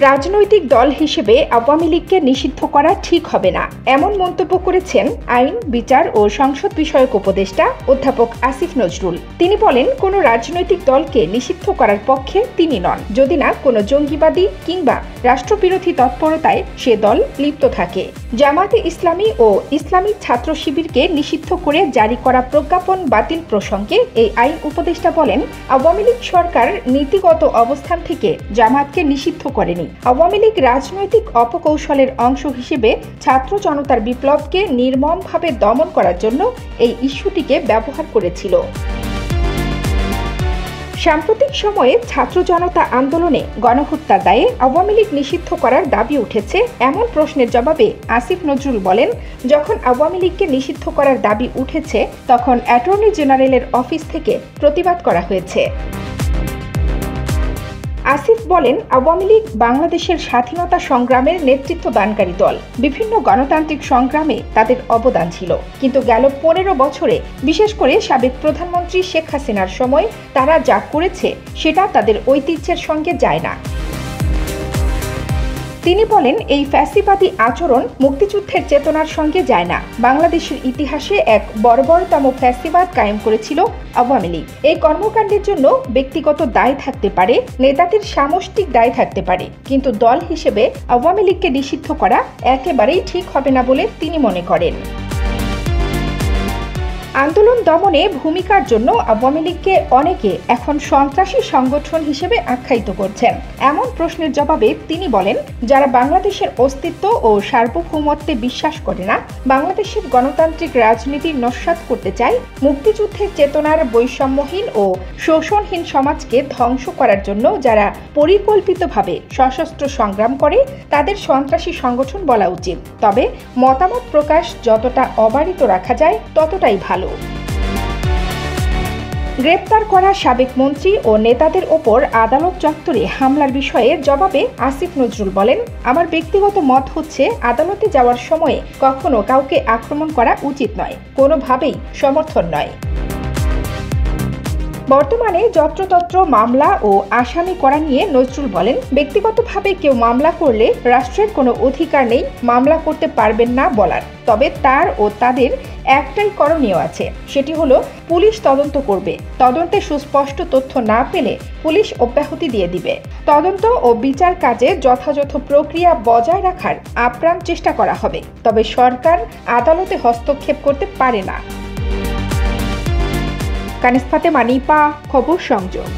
রাজনৈতিক দল হিসেবে আওয়ামী লীগকে নিষিদ্ধ করা ঠিক হবে না, এমন মন্তব্য করেছেন আইন, বিচার ও সংসদ বিষয়ক উপদেষ্টা অধ্যাপক আসিফ নজরুল। তিনি বলেন, কোনো রাজনৈতিক দলকে নিষিদ্ধ করার পক্ষে তিনি নন, যদি না কোনো জঙ্গিবাদী কিংবা রাষ্ট্রবিরোধী তৎপরতায় সে দল লিপ্ত থাকে। জামায়াতে ইসলামী ও ইসলামী ছাত্র শিবিরকে নিষিদ্ধ করে জারি করা প্রজ্ঞাপন বাতিল প্রসঙ্গে এই আইন উপদেষ্টা বলেন, আওয়ামী লীগ সরকার নীতিগত অবস্থান থেকে জামায়াতকে নিষিদ্ধ করেনি। আওয়ামী লীগ রাজনৈতিক অপকৌশলের অংশ হিসেবে ছাত্র জনতার বিপ্লবকে নির্মমভাবে দমন করার জন্য এই ইস্যুটিকে ব্যবহার করেছিল। সাম্প্রতিক সময়ে ছাত্র জনতা আন্দোলনে গণহত্যার দায়ে আওয়ামী লীগ নিষিদ্ধ করার দাবি উঠেছে এমন প্রশ্নের জবাবে আসিফ নজরুল বলেন, যখন আওয়ামী লীগকে নিষিদ্ধ করার দাবি উঠেছে তখন অ্যাটর্নি জেনারেলের অফিস থেকে প্রতিবাদ করা হয়েছে। আসিফ বলেন, আওয়ামী লীগ বাংলাদেশের স্বাধীনতা সংগ্রামের নেতৃত্ব দানকারী দল। বিভিন্ন গণতান্ত্রিক সংগ্রামে তাদের অবদান ছিল, কিন্তু গেল 15 বছরে, বিশেষ করে সাবেক প্রধানমন্ত্রী শেখ হাসিনার সময় তারা যা করেছে সেটা তাদের ঐতিহ্যের সঙ্গে যায় না। তিনি বলেন, এই ফ্যাসিবাদী আচরণ মুক্তিযুদ্ধের চেতনার সঙ্গে যায় না। বাংলাদেশের ইতিহাসে এক বর্বরতম ফ্যাসিবাদ কায়েম করেছিল আওয়ামী লীগ। এই কর্মকাণ্ডের জন্য ব্যক্তিগত দায় থাকতে পারে, নেতাদের সামষ্টিক দায় থাকতে পারে, কিন্তু দল হিসেবে আওয়ামী লীগকে নিষিদ্ধ করা একেবারেই ঠিক হবে না বলে তিনি মনে করেন। আন্দোলন দমনে ভূমিকার জন্য আওয়ামী লীগকে অনেকে এখন সন্ত্রাসী সংগঠন হিসেবে আখ্যায়িত করছেন। এমন প্রশ্নের জবাবে তিনি বলেন, যারা বাংলাদেশের অস্তিত্ব ও সার্বভৌমত্বে বিশ্বাস করে না, বাংলাদেশের গণতান্ত্রিক রাজনীতি নস্যাৎ করতে চায়, মুক্তিযুদ্ধের চেতনার বৈষম্যহীন ও শোষণহীন সমাজকে ধ্বংস করার জন্য যারা পরিকল্পিতভাবে সশস্ত্র সংগ্রাম করে, তাদের সন্ত্রাসী সংগঠন বলা উচিত। তবে মতামত প্রকাশ যতটা অবারিত রাখা যায় ততটাই ভালো। গ্রেপ্তার করা সাবেক মন্ত্রী ও নেতাদের ওপর আদালত চত্বরে হামলার বিষয়ে জবাবে আসিফ নজরুল বলেন, আমার ব্যক্তিগত মত হচ্ছে, আদালতে যাওয়ার সময়ে কখনো কাউকে আক্রমণ করা উচিত নয়, কোনোভাবেই সমর্থন নয়। বর্তমানে যত্রতত্র মামলা ও আসামি করা নিয়ে নজরুল বলেন, ব্যক্তিগতভাবে কেউ মামলা করলে রাষ্ট্রের কোনো অধিকার নেই মামলা করতে পারবেন না বলার। তবে তার ও তাদের একটাই করণীয় আছে, সেটি হলো পুলিশ তদন্ত করবে। তদন্তে সুস্পষ্ট তথ্য না পেলে পুলিশ অব্যাহতি দিয়ে দিবে। তদন্ত ও বিচার কাজে যথাযথ প্রক্রিয়া বজায় রাখার আপ্রাণ চেষ্টা করা হবে, তবে সরকার আদালতে হস্তক্ষেপ করতে পারে না। কানিজ ফাতেমা, নিপা, খবর সংযোগ।